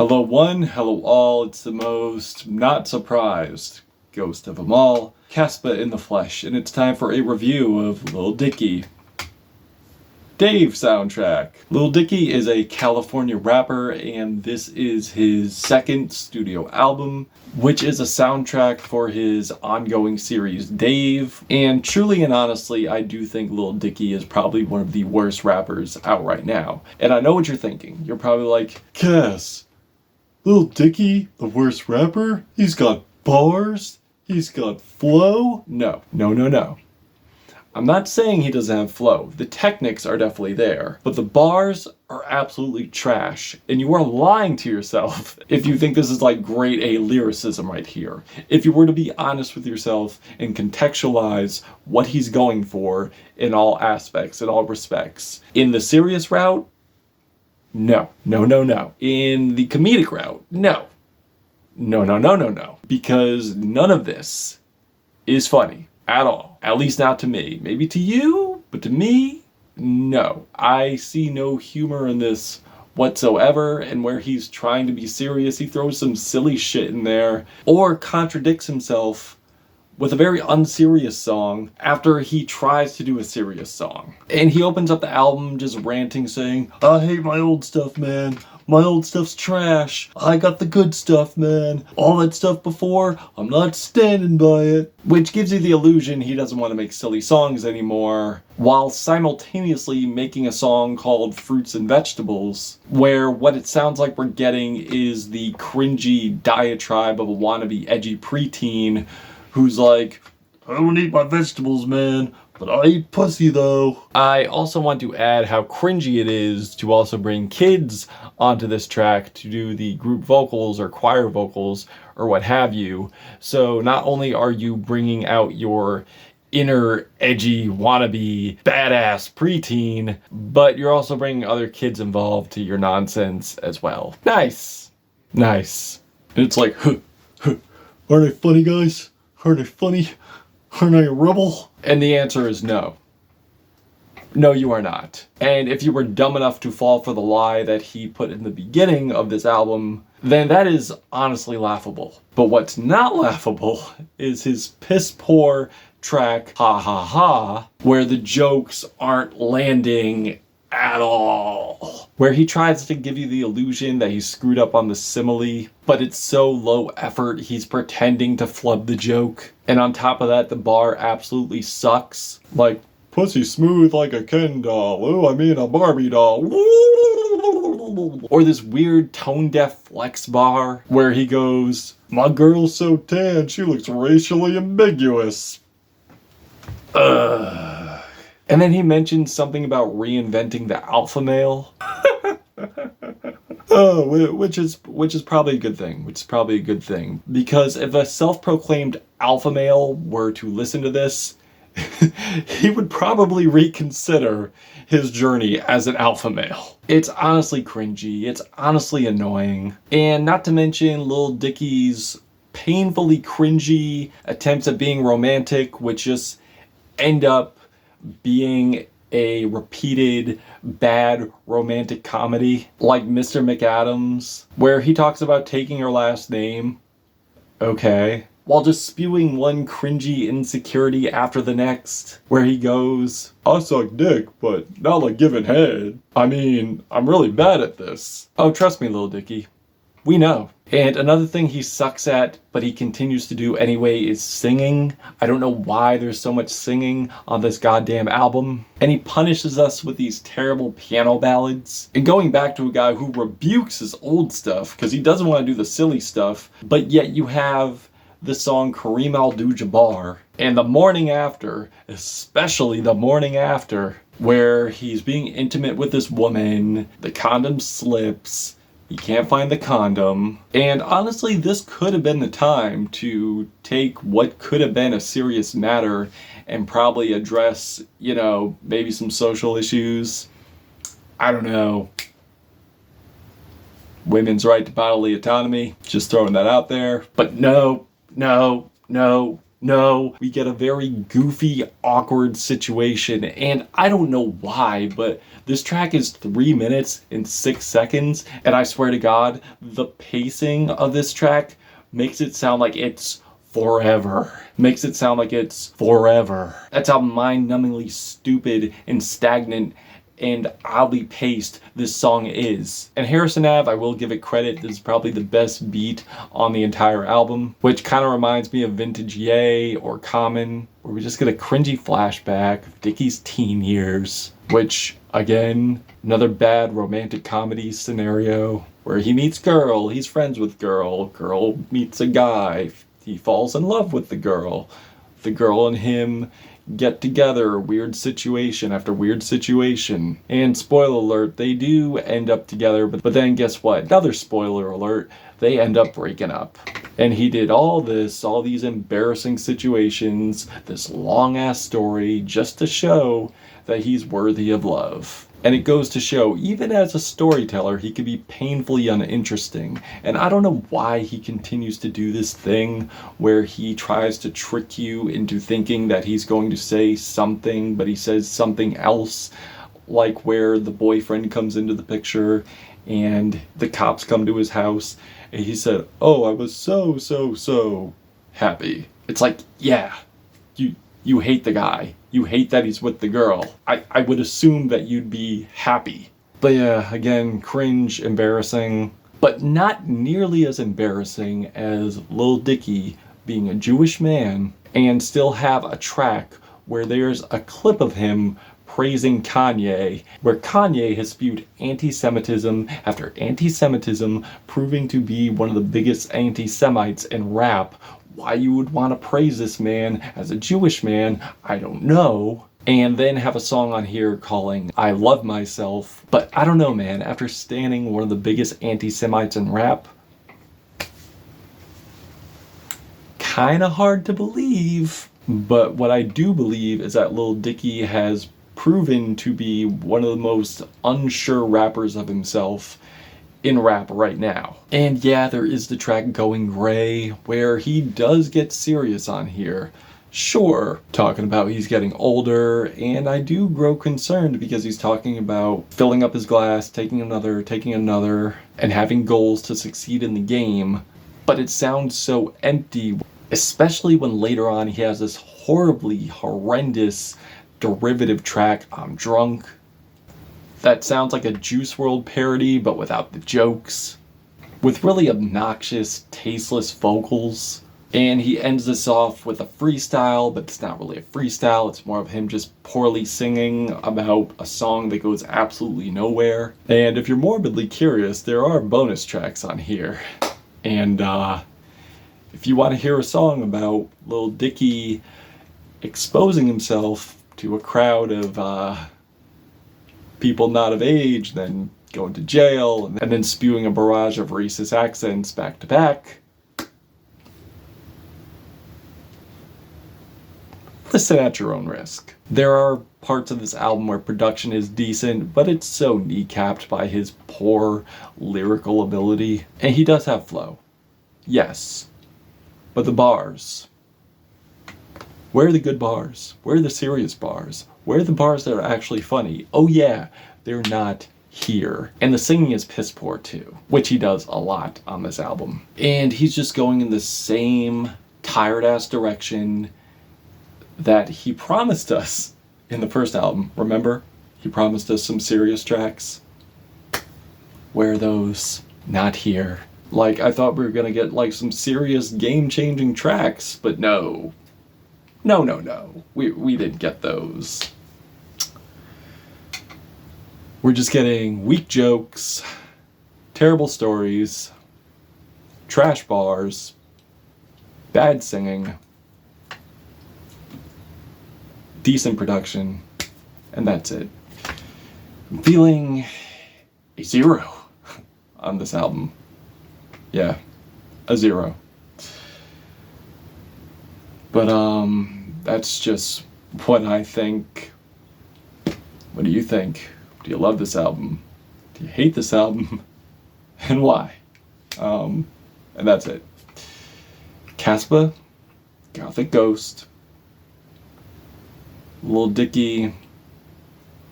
Hello one, hello all, it's the most not surprised ghost of them all, Caspa in the flesh, and it's time for a review of Lil Dicky. Dave soundtrack. Lil Dicky is a California rapper, and this is his second studio album, which is a soundtrack for his ongoing series Dave. And truly and honestly, I do think Lil Dicky is probably one of the worst rappers out right now. And I know what you're thinking. You're probably like, Cass, Lil Dicky, the worst rapper? He's got bars? He's got flow? No. I'm not saying he doesn't have flow. The techniques are definitely there, but the bars are absolutely trash, and you are lying to yourself if you think this is like grade A lyricism right here. If you were to be honest with yourself and contextualize what he's going for in all aspects, in all respects. In the serious route, no. In the comedic route, no. Because none of this is funny at all. At least not to me. Maybe to you, but to me, no. I see no humor in this whatsoever, and where he's trying to be serious, he throws some silly shit in there, or contradicts himself with a very unserious song after he tries to do a serious song. And he opens up the album just ranting, saying, I hate my old stuff, man. My old stuff's trash. I got the good stuff, man. All that stuff before, I'm not standing by it. Which gives you the illusion he doesn't want to make silly songs anymore, while simultaneously making a song called Fruits and Vegetables, where what it sounds like we're getting is the cringy diatribe of a wannabe edgy preteen who's like, I don't eat my vegetables, man, but I eat pussy though. I also want to add how cringy it is to also bring kids onto this track to do the group vocals or choir vocals or what have you. So not only are you bringing out your inner edgy wannabe badass preteen, but you're also bringing other kids involved to your nonsense as well. Nice. It's like, aren't I funny, guys? Aren't I funny? Aren't I a rebel? And the answer is no. No, you are not. And if you were dumb enough to fall for the lie that he put in the beginning of this album, then that is honestly laughable. But what's not laughable is his piss poor track, Ha Ha Ha, where the jokes aren't landing at all. Where he tries to give you the illusion that he screwed up on the simile, but it's so low effort he's pretending to flub the joke. And on top of that, the bar absolutely sucks. Like, pussy smooth like a Ken doll. Oh, I mean a Barbie doll. Or this weird tone-deaf flex bar where he goes, my girl's so tan, she looks racially ambiguous. And then he mentions something about reinventing the alpha male. Which is probably a good thing. Because if a self-proclaimed alpha male were to listen to this, he would probably reconsider his journey as an alpha male. It's honestly cringy. It's honestly annoying. And not to mention Lil Dicky's painfully cringy attempts at being romantic, which just end up being a repeated bad romantic comedy like Mr. McAdams, where he talks about taking her last name, okay, while just spewing one cringy insecurity after the next, where he goes, I suck dick, but not like giving head. I mean, I'm really bad at this. Oh, trust me, Lil Dicky. We know. And another thing he sucks at, but he continues to do anyway, is singing. I don't know why there's so much singing on this goddamn album. And he punishes us with these terrible piano ballads. And going back to a guy who rebukes his old stuff, because he doesn't want to do the silly stuff, but yet you have the song Kareem Abdul-Jabbar, and the morning after, especially the morning after, where he's being intimate with this woman, the condom slips, he can't find the condom. And honestly, this could have been the time to take what could have been a serious matter and probably address, maybe some social issues. I don't know. Women's right to bodily autonomy. Just throwing that out there. But no. No, we get a very goofy, awkward situation, and I don't know why, but this track is 3 minutes and 6 seconds, and I swear to God, the pacing of this track makes it sound like it's forever. Makes it sound like it's forever. That's how mind-numbingly stupid and stagnant and oddly paced this song is. And Harrison Ave, I will give it credit, this is probably the best beat on the entire album, which kind of reminds me of Vintage Ye or Common, where we just get a cringy flashback of Dicky's teen years, which, again, another bad romantic comedy scenario, where he meets girl, he's friends with girl, girl meets a guy, he falls in love with the girl and him get together, weird situation after weird situation. And spoiler alert, they do end up together, but then guess what? Another spoiler alert, they end up breaking up. And he did all these embarrassing situations, this long ass story, just to show that he's worthy of love. And it goes to show, even as a storyteller, he can be painfully uninteresting. And I don't know why he continues to do this thing where he tries to trick you into thinking that he's going to say something, but he says something else, like where the boyfriend comes into the picture and the cops come to his house and he said, "Oh, I was so happy." It's like, yeah, you hate the guy. You hate that he's with the girl. I would assume that you'd be happy. But yeah, again, cringe, embarrassing, but not nearly as embarrassing as Lil Dicky being a Jewish man and still have a track where there's a clip of him praising Kanye, where Kanye has spewed anti-Semitism after anti-Semitism, proving to be one of the biggest anti-Semites in rap. Why you would want to praise this man as a Jewish man, I don't know. And then have a song on here calling I Love Myself. But I don't know, man, after standing one of the biggest anti-Semites in rap, kinda hard to believe. But what I do believe is that Lil Dicky has proven to be one of the most unsure rappers of himself in rap right now. And yeah, there is the track Going Gray, where he does get serious on here. Sure, talking about he's getting older, and I do grow concerned because he's talking about filling up his glass, taking another, and having goals to succeed in the game. But it sounds so empty, especially when later on he has this horribly horrendous derivative track, I'm Drunk, that sounds like a Juice WRLD parody, but without the jokes, with really obnoxious, tasteless vocals. And he ends this off with a freestyle, but it's not really a freestyle, it's more of him just poorly singing about a song that goes absolutely nowhere. And if you're morbidly curious, there are bonus tracks on here. And if you want to hear a song about Lil Dicky exposing himself to a crowd of people not of age, then going to jail, and then spewing a barrage of racist accents back to back, listen at your own risk. There are parts of this album where production is decent, but it's so kneecapped by his poor lyrical ability. And he does have flow, yes, but the bars, where are the good bars? Where are the serious bars? Where are the bars that are actually funny? Oh yeah, they're not here. And the singing is piss poor too, which he does a lot on this album. And he's just going in the same tired ass direction that he promised us in the first album. Remember? He promised us some serious tracks. Where are those? Not here. Like, I thought we were gonna get like some serious game-changing tracks, but no. No. We didn't get those. We're just getting weak jokes, terrible stories, trash bars, bad singing, decent production, and that's it. I'm feeling a 0 on this album. Yeah, a 0. But that's just what I think. What do you think? Do you love this album? Do you hate this album? And why? And that's it. Caspa, Gothic Ghost, Lil Dicky,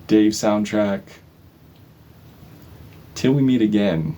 Dave soundtrack. Till we meet again.